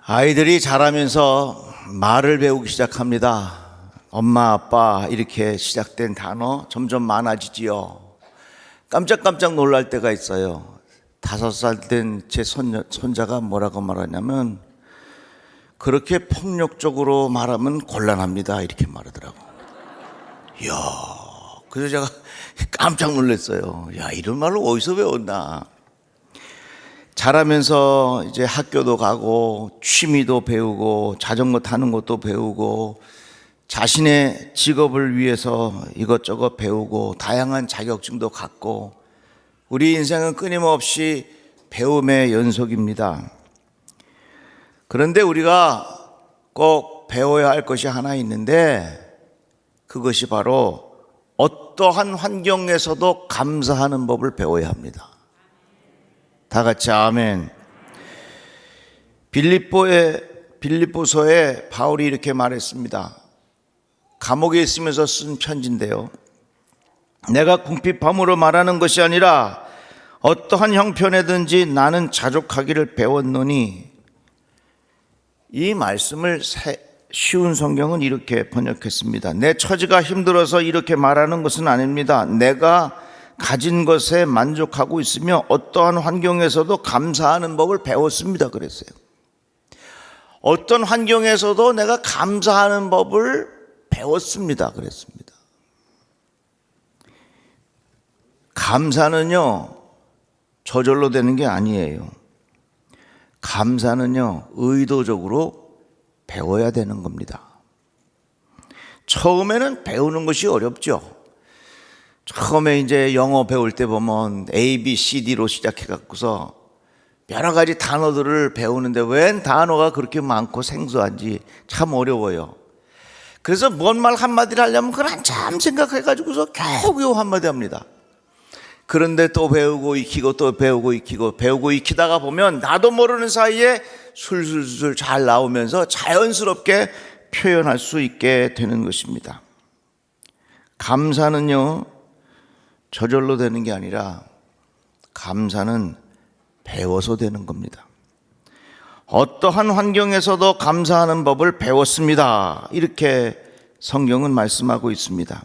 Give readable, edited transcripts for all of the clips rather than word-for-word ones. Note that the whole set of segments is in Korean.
아이들이 자라면서 말을 배우기 시작합니다. 엄마, 아빠 이렇게 시작된 단어 점점 많아지지요. 깜짝깜짝 놀랄 때가 있어요. 5살 된 제 손자가 뭐라고 말하냐면, 그렇게 폭력적으로 말하면 곤란합니다 이렇게 말하더라고. 이야, 그래서 제가 깜짝 놀랐어요. 야, 이런 말을 어디서 배웠나. 자라면서 이제 학교도 가고 취미도 배우고 자전거 타는 것도 배우고 자신의 직업을 위해서 이것저것 배우고 다양한 자격증도 갖고, 우리 인생은 끊임없이 배움의 연속입니다. 그런데 우리가 꼭 배워야 할 것이 하나 있는데, 그것이 바로 어떠한 환경에서도 감사하는 법을 배워야 합니다. 다 같이 아멘. 빌립보서에 바울이 이렇게 말했습니다. 감옥에 있으면서 쓴 편지인데요. 내가 궁핍함으로 말하는 것이 아니라 어떠한 형편에든지 나는 자족하기를 배웠노니. 이 말씀을 쉬운 성경은 이렇게 번역했습니다. 내 처지가 힘들어서 이렇게 말하는 것은 아닙니다. 내가 가진 것에 만족하고 있으며 어떠한 환경에서도 감사하는 법을 배웠습니다 그랬어요. 어떤 환경에서도 내가 감사하는 법을 배웠습니다 그랬습니다. 감사는요, 저절로 되는 게 아니에요. 감사는요, 의도적으로 배워야 되는 겁니다. 처음에는 배우는 것이 어렵죠. 처음에 이제 영어 배울 때 보면 A, B, C, D로 시작해 갖고서 여러 가지 단어들을 배우는데 웬 단어가 그렇게 많고 생소한지 참 어려워요. 그래서 뭔 말 한마디를 하려면 그걸 한참 생각해 가지고서 겨우 한마디 합니다. 그런데 또 배우고 익히고 또 배우고 익히다가 보면 나도 모르는 사이에 술술술 잘 나오면서 자연스럽게 표현할 수 있게 되는 것입니다. 감사는요, 저절로 되는 게 아니라 감사는 배워서 되는 겁니다. 어떠한 환경에서도 감사하는 법을 배웠습니다. 이렇게 성경은 말씀하고 있습니다.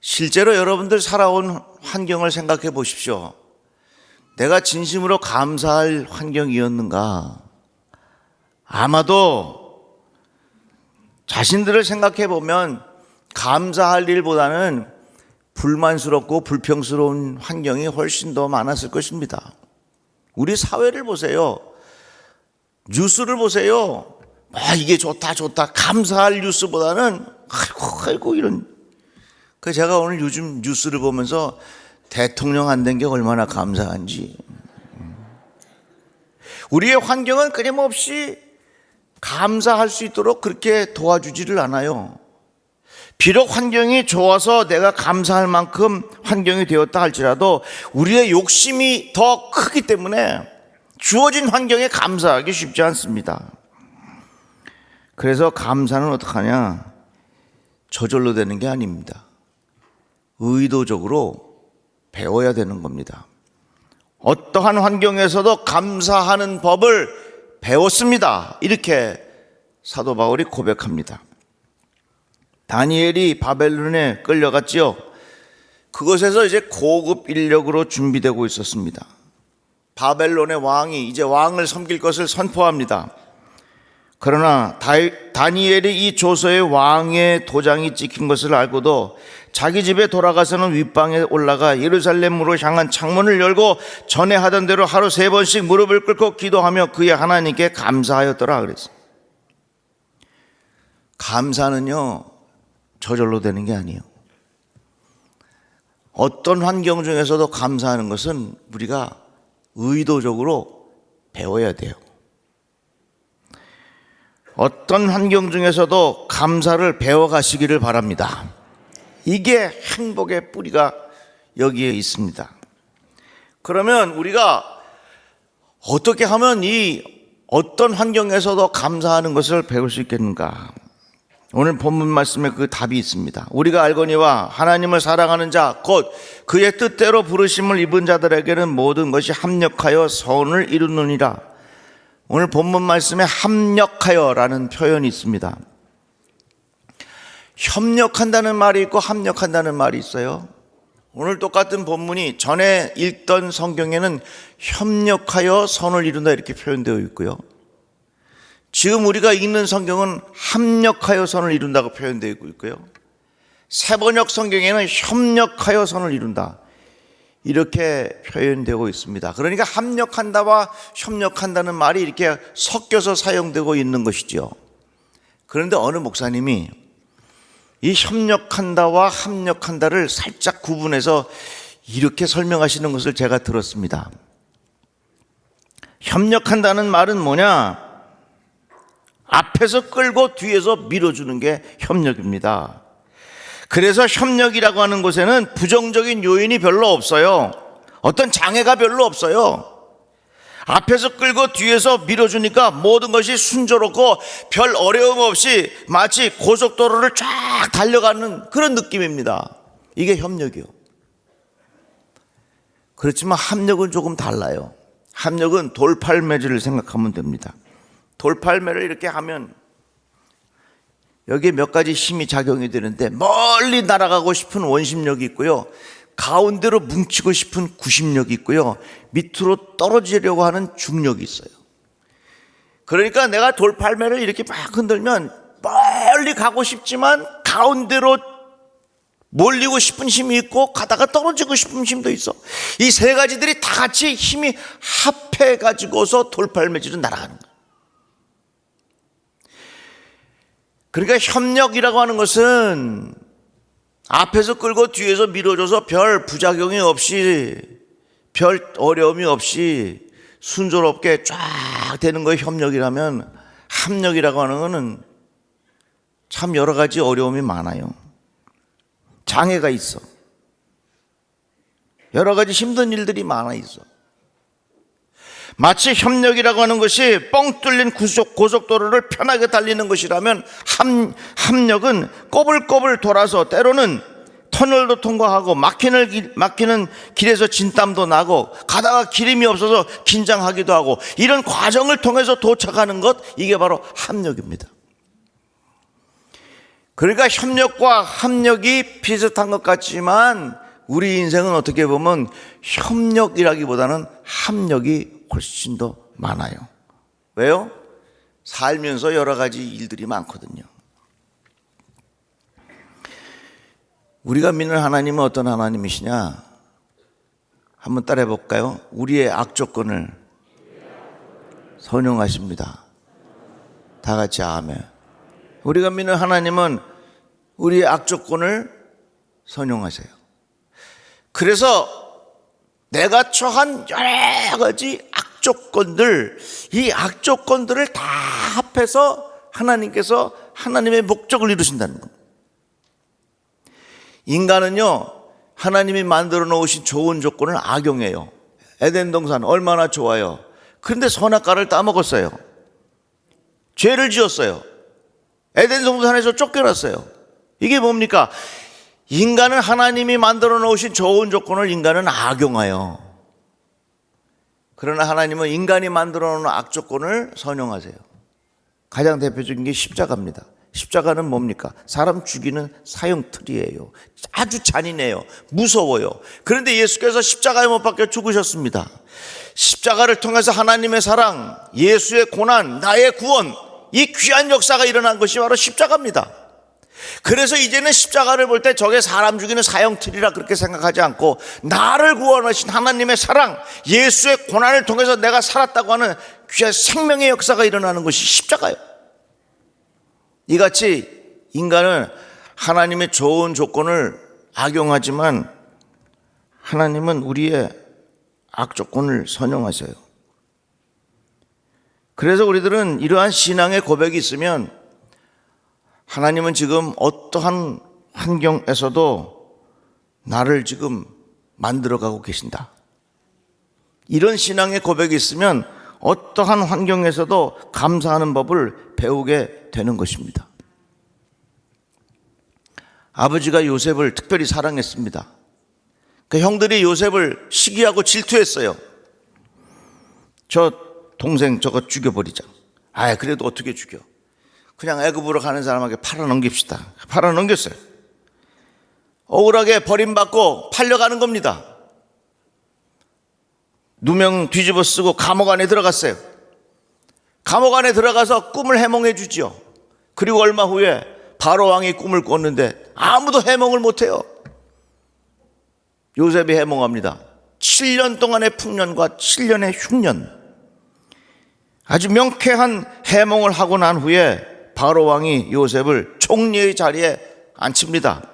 실제로 여러분들 살아온 환경을 생각해 보십시오. 내가 진심으로 감사할 환경이었는가? 아마도 자신들을 생각해 보면 감사할 일보다는 불만스럽고 불평스러운 환경이 훨씬 더 많았을 것입니다. 우리 사회를 보세요. 뉴스를 보세요. 이게 좋다 감사할 뉴스보다는 아이고 이런. 제가 오늘 요즘 뉴스를 보면서 대통령 안 된 게 얼마나 감사한지. 우리의 환경은 끊임없이 감사할 수 있도록 그렇게 도와주지를 않아요. 비록 환경이 좋아서 내가 감사할 만큼 환경이 되었다 할지라도 우리의 욕심이 더 크기 때문에 주어진 환경에 감사하기 쉽지 않습니다. 그래서 감사는 어떻게 하냐? 저절로 되는 게 아닙니다. 의도적으로 배워야 되는 겁니다. 어떠한 환경에서도 감사하는 법을 배웠습니다. 이렇게 사도 바울이 고백합니다. 다니엘이 바벨론에 끌려갔지요. 그곳에서 이제 고급 인력으로 준비되고 있었습니다. 바벨론의 왕이 이제 왕을 섬길 것을 선포합니다. 그러나 다니엘이 이 조서에 왕의 도장이 찍힌 것을 알고도 자기 집에 돌아가서는 윗방에 올라가 예루살렘으로 향한 창문을 열고 전에 하던 대로 하루 3번씩 무릎을 꿇고 기도하며 그의 하나님께 감사하였더라 그랬어요. 감사는요, 저절로 되는 게 아니에요. 어떤 환경 중에서도 감사하는 것은 우리가 의도적으로 배워야 돼요. 어떤 환경 중에서도 감사를 배워가시기를 바랍니다. 이게 행복의 뿌리가 여기에 있습니다. 그러면 우리가 어떻게 하면 이 어떤 환경에서도 감사하는 것을 배울 수 있겠는가? 오늘 본문 말씀에 그 답이 있습니다. 우리가 알거니와 하나님을 사랑하는 자 곧 그의 뜻대로 부르심을 입은 자들에게는 모든 것이 합력하여 선을 이루느니라. 오늘 본문 말씀에 합력하여라는 표현이 있습니다. 협력한다는 말이 있고 합력한다는 말이 있어요. 오늘 똑같은 본문이 전에 읽던 성경에는 협력하여 선을 이룬다 이렇게 표현되어 있고요. 지금 우리가 읽는 성경은 합력하여 선을 이룬다고 표현되어 있고요. 새번역 성경에는 협력하여 선을 이룬다 이렇게 표현되고 있습니다. 그러니까 합력한다와 협력한다는 말이 이렇게 섞여서 사용되고 있는 것이죠. 그런데 어느 목사님이 이 협력한다와 합력한다를 살짝 구분해서 이렇게 설명하시는 것을 제가 들었습니다. 협력한다는 말은 뭐냐? 앞에서 끌고 뒤에서 밀어주는 게 협력입니다. 그래서 협력이라고 하는 곳에는 부정적인 요인이 별로 없어요. 어떤 장애가 별로 없어요. 앞에서 끌고 뒤에서 밀어주니까 모든 것이 순조롭고 별 어려움 없이 마치 고속도로를 쫙 달려가는 그런 느낌입니다. 이게 협력이요. 그렇지만 합력은 조금 달라요. 합력은 돌팔매질을 생각하면 됩니다. 돌팔매를 이렇게 하면 여기에 몇 가지 힘이 작용이 되는데 멀리 날아가고 싶은 원심력이 있고요. 가운데로 뭉치고 싶은 구심력이 있고요. 밑으로 떨어지려고 하는 중력이 있어요. 그러니까 내가 돌팔매를 이렇게 막 흔들면 멀리 가고 싶지만 가운데로 몰리고 싶은 힘이 있고 가다가 떨어지고 싶은 힘도 있어. 이 세 가지들이 다 같이 힘이 합해 가지고서 돌팔매질은 날아가는 거예요. 그러니까 협력이라고 하는 것은 앞에서 끌고 뒤에서 밀어줘서 별 부작용이 없이 별 어려움이 없이 순조롭게 쫙 되는 거에 협력이라면, 합력이라고 하는 것은 참 여러 가지 어려움이 많아요. 장애가 있어. 여러 가지 힘든 일들이 많아 있어. 마치 협력이라고 하는 것이 뻥 뚫린 고속도로를 편하게 달리는 것이라면 합력은 꼬불꼬불 돌아서 때로는 터널도 통과하고 막히는 길에서 진땀도 나고 가다가 기름이 없어서 긴장하기도 하고 이런 과정을 통해서 도착하는 것, 이게 바로 합력입니다. 그러니까 협력과 합력이 비슷한 것 같지만 우리 인생은 어떻게 보면 협력이라기보다는 합력이 훨씬 더 많아요. 왜요? 살면서 여러 가지 일들이 많거든요. 우리가 믿는 하나님은 어떤 하나님이시냐? 한번 따라해 볼까요? 우리의 악조건을 선용하십니다. 다 같이 아멘. 우리가 믿는 하나님은 우리의 악조건을 선용하세요. 그래서 내가 처한 여러 가지 악조건들, 이 악조건들을 다 합해서 하나님께서 하나님의 목적을 이루신다는 겁니다. 인간은요, 하나님이 만들어 놓으신 좋은 조건을 악용해요. 에덴 동산 얼마나 좋아요. 그런데 선악과를 따먹었어요. 죄를 지었어요. 에덴 동산에서 쫓겨났어요. 이게 뭡니까? 인간은 하나님이 만들어 놓으신 좋은 조건을 인간은 악용하여, 그러나 하나님은 인간이 만들어 놓은 악조건을 선용하세요. 가장 대표적인 게 십자가입니다. 십자가는 뭡니까? 사람 죽이는 사형틀이에요. 아주 잔인해요. 무서워요. 그런데 예수께서 십자가에 못 박혀 죽으셨습니다. 십자가를 통해서 하나님의 사랑, 예수의 고난, 나의 구원, 이 귀한 역사가 일어난 것이 바로 십자가입니다. 그래서 이제는 십자가를 볼 때 저게 사람 죽이는 사형틀이라 그렇게 생각하지 않고 나를 구원하신 하나님의 사랑, 예수의 고난을 통해서 내가 살았다고 하는 귀한 생명의 역사가 일어나는 것이 십자가예요. 이같이 인간은 하나님의 좋은 조건을 악용하지만 하나님은 우리의 악조건을 선용하세요. 그래서 우리들은 이러한 신앙의 고백이 있으면 하나님은 지금 어떠한 환경에서도 나를 지금 만들어가고 계신다. 이런 신앙의 고백이 있으면 어떠한 환경에서도 감사하는 법을 배우게 되는 것입니다. 아버지가 요셉을 특별히 사랑했습니다. 그 형들이 요셉을 시기하고 질투했어요. 저 동생 저거 죽여버리자. 그래도 어떻게 죽여? 그냥 애굽으로 가는 사람에게 팔아 넘깁시다. 팔아 넘겼어요. 억울하게 버림받고 팔려가는 겁니다. 누명 뒤집어 쓰고 감옥 안에 들어갔어요. 감옥 안에 들어가서 꿈을 해몽해 주지요. 그리고 얼마 후에 바로 왕이 꿈을 꿨는데 아무도 해몽을 못해요. 요셉이 해몽합니다. 7년 동안의 풍년과 7년의 흉년, 아주 명쾌한 해몽을 하고 난 후에 바로 왕이 요셉을 총리의 자리에 앉힙니다.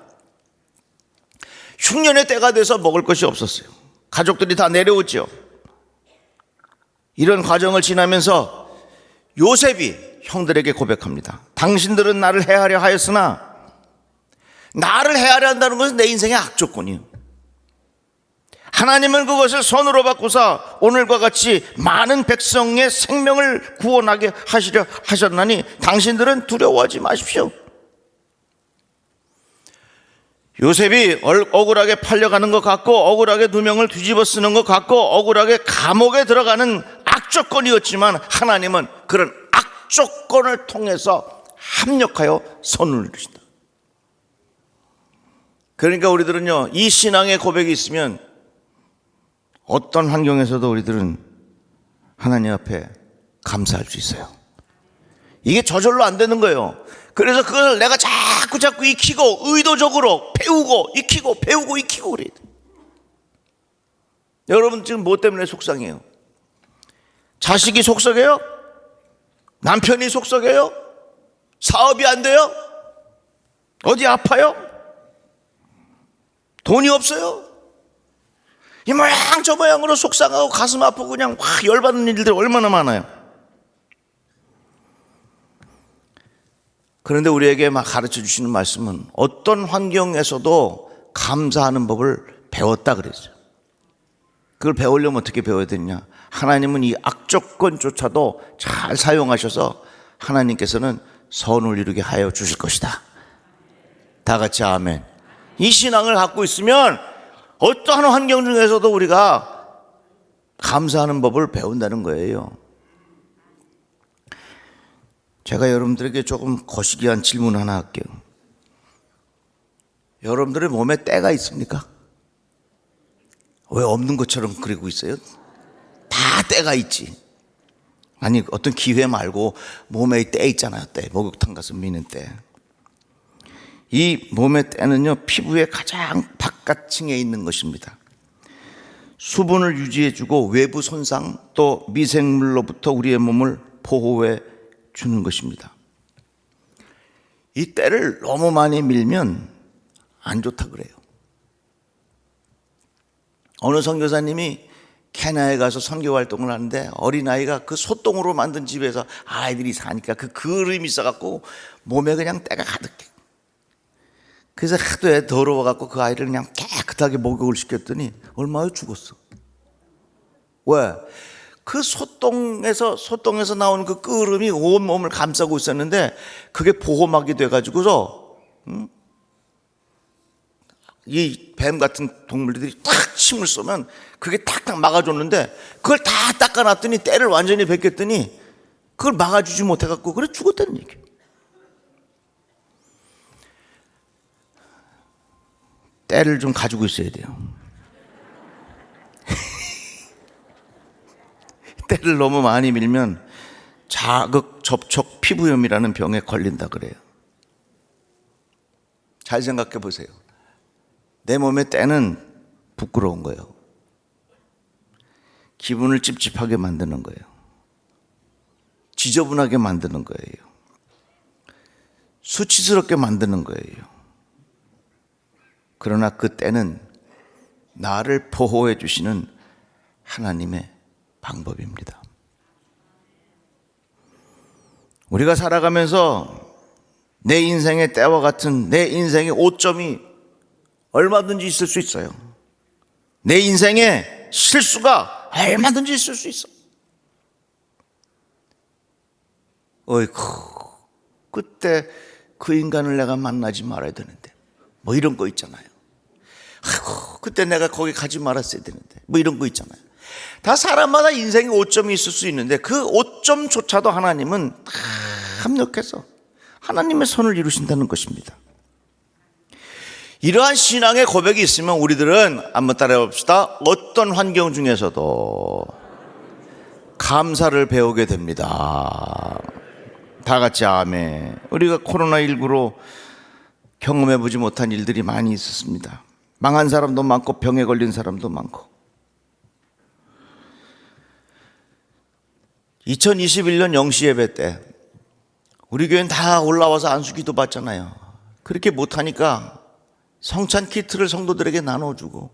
흉년의 때가 돼서 먹을 것이 없었어요. 가족들이 다 내려오죠. 이런 과정을 지나면서 요셉이 형들에게 고백합니다. 당신들은 나를 해하려 하였으나 나를 해하려 한다는 것은 내 인생의 악조건이에요. 하나님은 그것을 선으로 바꾸사 오늘과 같이 많은 백성의 생명을 구원하게 하시려 하셨나니 당신들은 두려워하지 마십시오. 요셉이 억울하게 팔려가는 것 같고 억울하게 누명을 뒤집어 쓰는 것 같고 억울하게 감옥에 들어가는 악조건이었지만 하나님은 그런 악조건을 통해서 합력하여 선을 이루신다. 그러니까 우리들은요, 이 신앙의 고백이 있으면 어떤 환경에서도 우리들은 하나님 앞에 감사할 수 있어요. 이게 저절로 안 되는 거예요. 그래서 그걸 내가 자꾸 익히고 의도적으로 배우고 익히고 그래야 돼. 여러분 지금 뭐 때문에 속상해요? 자식이 속썩여요? 남편이 속썩여요? 사업이 안 돼요? 어디 아파요? 돈이 없어요? 이 모양 저 모양으로 속상하고 가슴 아프고 그냥 확 열받는 일들 얼마나 많아요. 그런데 우리에게 막 가르쳐 주시는 말씀은 어떤 환경에서도 감사하는 법을 배웠다 그랬어요. 그걸 배우려면 어떻게 배워야 되느냐? 하나님은 이 악조건조차도 잘 사용하셔서 하나님께서는 선을 이루게 하여 주실 것이다. 다 같이 아멘. 이 신앙을 갖고 있으면 어떠한 환경 중에서도 우리가 감사하는 법을 배운다는 거예요. 제가 여러분들에게 조금 거시기한 질문 하나 할게요. 여러분들의 몸에 때가 있습니까? 왜 없는 것처럼 그리고 있어요? 다 때가 있지. 아니 어떤 기회 말고 몸에 때 있잖아요. 때, 목욕탕 가서 미는 때. 이 몸의 때는요, 피부의 가장 바깥층에 있는 것입니다. 수분을 유지해주고 외부 손상 또 미생물로부터 우리의 몸을 보호해 주는 것입니다. 이 때를 너무 많이 밀면 안 좋다 그래요. 어느 선교사님이 케냐에 가서 선교 활동을 하는데 어린아이가 그 소똥으로 만든 집에서 아이들이 사니까 그 그림이 있어갖고 몸에 그냥 때가 가득해. 그래서 하도 애 더러워갖고 그 아이를 그냥 깨끗하게 목욕을 시켰더니 얼마나 죽었어. 왜? 그 소똥에서 나오는 그 끓음이 온 몸을 감싸고 있었는데 그게 보호막이 돼가지고서 이 뱀 같은 동물들이 탁 침을 쏘면 그게 탁탁 막아줬는데 그걸 다 닦아놨더니 때를 완전히 벗겼더니 그걸 막아주지 못해갖고 그래 죽었다는 얘기예요. 때를 좀 가지고 있어야 돼요. 때를 너무 많이 밀면 자극 접촉 피부염이라는 병에 걸린다 그래요. 잘 생각해 보세요. 내 몸의 때는 부끄러운 거예요. 기분을 찝찝하게 만드는 거예요. 지저분하게 만드는 거예요. 수치스럽게 만드는 거예요. 그러나 그 때는 나를 보호해 주시는 하나님의 방법입니다. 우리가 살아가면서 내 인생의 때와 같은 내 인생의 오점이 얼마든지 있을 수 있어요. 내 인생의 실수가 얼마든지 있을 수 있어. 어이쿠, 그때 그 인간을 내가 만나지 말아야 되는데 뭐 이런 거 있잖아요. 아이고, 그때 내가 거기 가지 말았어야 되는데 뭐 이런 거 있잖아요. 다 사람마다 인생에 오점이 있을 수 있는데 그 오점조차도 하나님은 다 합력해서 하나님의 선을 이루신다는 것입니다. 이러한 신앙의 고백이 있으면 우리들은 한번 따라해 봅시다. 어떤 환경 중에서도 감사를 배우게 됩니다. 다 같이 아멘. 우리가 코로나19로 경험해 보지 못한 일들이 많이 있었습니다. 망한 사람도 많고 병에 걸린 사람도 많고. 2021년 영시 예배 때 우리 교회는 다 올라와서 안수기도 받잖아요. 그렇게 못하니까 성찬 키트를 성도들에게 나눠주고,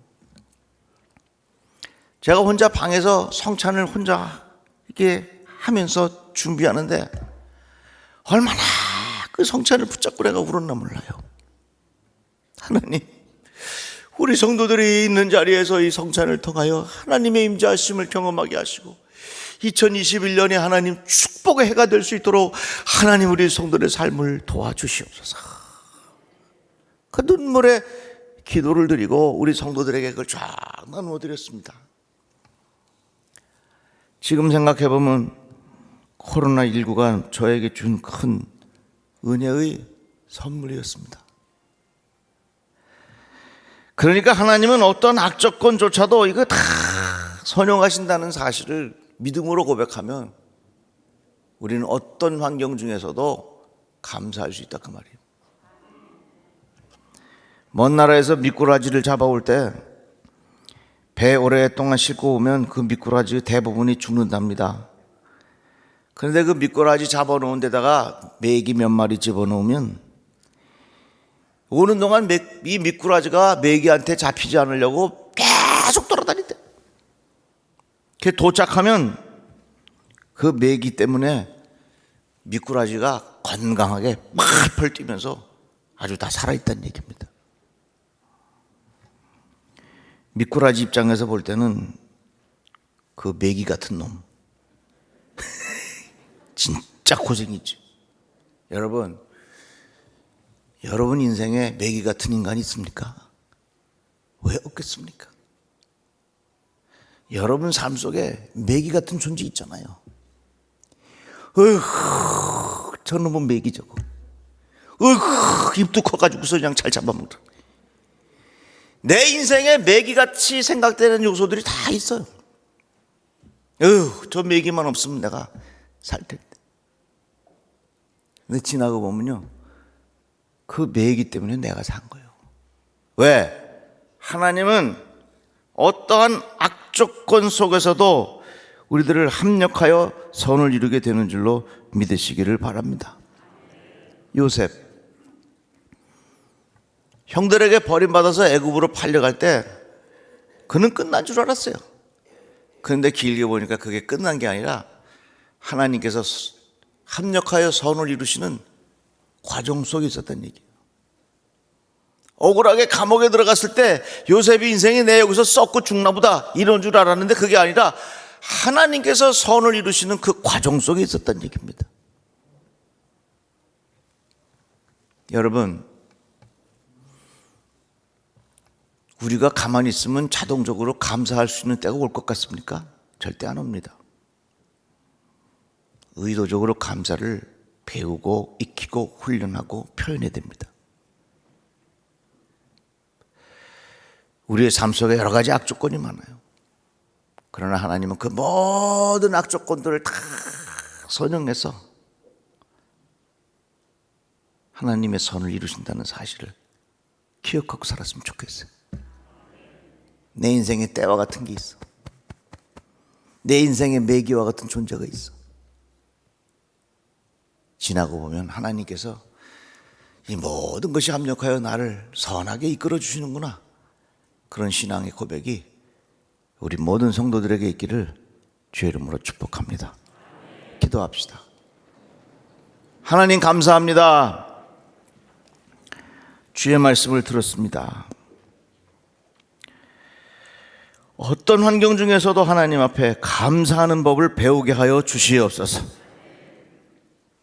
제가 혼자 방에서 성찬을 혼자 이렇게 하면서 준비하는데 얼마나 그 성찬을 붙잡고 내가 울었나 몰라요. 하나님, 우리 성도들이 있는 자리에서 이 성찬을 통하여 하나님의 임재하심을 경험하게 하시고 2021년에 하나님 축복의 해가 될 수 있도록 하나님 우리 성도들의 삶을 도와주시옵소서. 그 눈물에 기도를 드리고 우리 성도들에게 그걸 쫙 나누어 드렸습니다. 지금 생각해보면 코로나19가 저에게 준 큰 은혜의 선물이었습니다. 그러니까 하나님은 어떤 악조건조차도 이거 다 선용하신다는 사실을 믿음으로 고백하면 우리는 어떤 환경 중에서도 감사할 수 있다 그 말이에요. 먼 나라에서 미꾸라지를 잡아올 때 배 오랫동안 싣고 오면 그 미꾸라지 대부분이 죽는답니다. 그런데 그 미꾸라지 잡아놓은 데다가 메기 몇 마리 집어넣으면 오는 동안 이 미꾸라지가 메기한테 잡히지 않으려고 계속 돌아다닌대. 도착하면 그 메기 때문에 미꾸라지가 건강하게 펄펄 뛰면서 아주 다 살아있다는 얘기입니다. 미꾸라지 입장에서 볼 때는 그 메기 같은 놈 진짜 고생이죠. 여러분 인생에 메기 같은 인간이 있습니까? 왜 없겠습니까? 여러분 삶 속에 메기 같은 존재 있잖아요. 저놈은 메기 저거. 입도 커가지고서 그냥 잘 잡아먹더라. 내 인생에 메기같이 생각되는 요소들이 다 있어요. 저 메기만 없으면 내가 살 텐데. 근데 지나고 보면요, 그 메기 때문에 내가 산 거예요. 왜? 하나님은 어떠한 악조건 속에서도 우리들을 합력하여 선을 이루게 되는 줄로 믿으시기를 바랍니다. 요셉, 형들에게 버림받아서 애굽으로 팔려갈 때 그는 끝난 줄 알았어요. 그런데 길게 보니까 그게 끝난 게 아니라 하나님께서 합력하여 선을 이루시는 과정 속에 있었다는 얘기예요. 억울하게 감옥에 들어갔을 때 요셉이 인생이 내 여기서 썩고 죽나 보다 이런 줄 알았는데 그게 아니라 하나님께서 선을 이루시는 그 과정 속에 있었다는 얘기입니다. 여러분, 우리가 가만히 있으면 자동적으로 감사할 수 있는 때가 올 것 같습니까? 절대 안 옵니다. 의도적으로 감사를 배우고 익히고 훈련하고 표현해야 됩니다. 우리의 삶 속에 여러 가지 악조건이 많아요. 그러나 하나님은 그 모든 악조건들을 다 선용해서 하나님의 선을 이루신다는 사실을 기억하고 살았으면 좋겠어요. 내 인생에 때와 같은 게 있어. 내 인생에 매기와 같은 존재가 있어. 지나고 보면 하나님께서 이 모든 것이 합력하여 나를 선하게 이끌어 주시는구나. 그런 신앙의 고백이 우리 모든 성도들에게 있기를 주의 이름으로 축복합니다. 기도합시다. 하나님 감사합니다. 주의 말씀을 들었습니다. 어떤 환경 중에서도 하나님 앞에 감사하는 법을 배우게 하여 주시옵소서.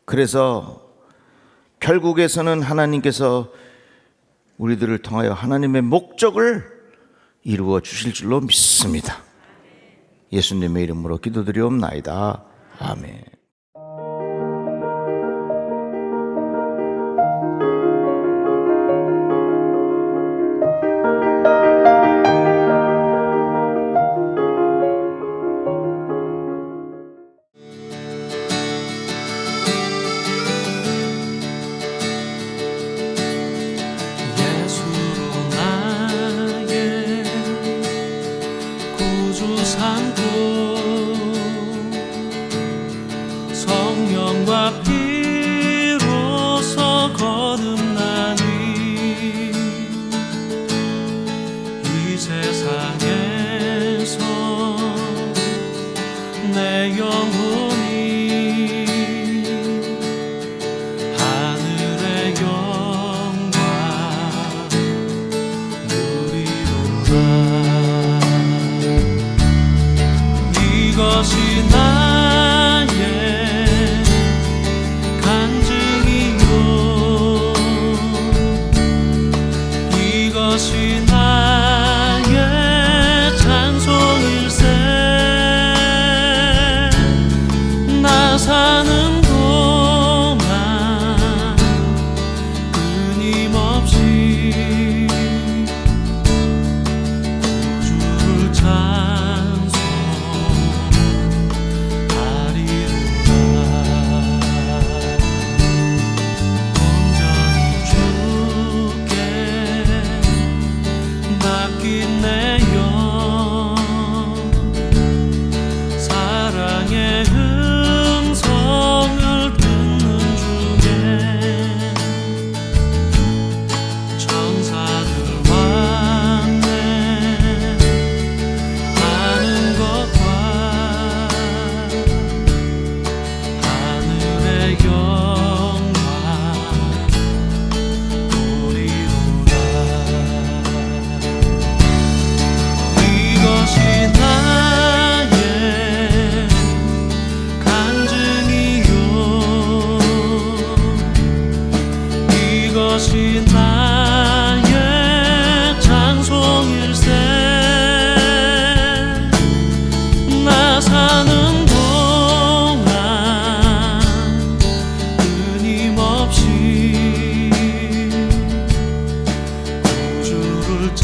그래서 결국에서는 하나님께서 우리들을 통하여 하나님의 목적을 이루어 주실 줄로 믿습니다. 예수님의 이름으로 기도드리옵나이다. 아멘. 성령과 피로서 거듭나니 이 세상에서 내 영혼이 하늘의 영광 누리로다. 이것이 나의 간증이요, 이것이 나의 찬송일세. 나 사는 동안 끊임없이 구주를 이것이 나의 찬송일세. 나 사는 동안 끊임없이 구주를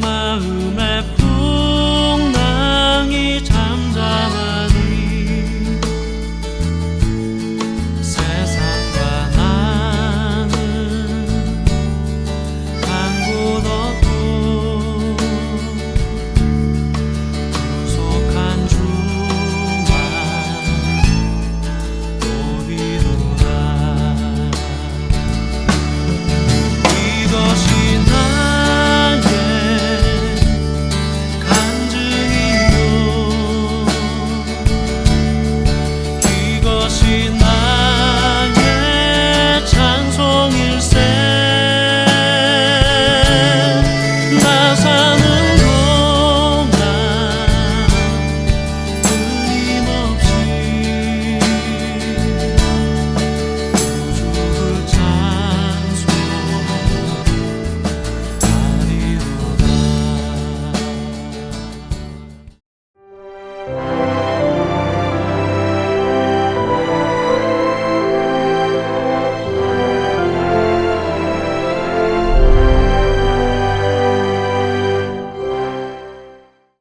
마음의 풍랑이 잠잠하니 세상과 나는 한 곳 없고 구속한 주만 보이노라. 이것이 나의 찬송일세. 나 사는 동안 끊임없이 구주를 찬송하리로다.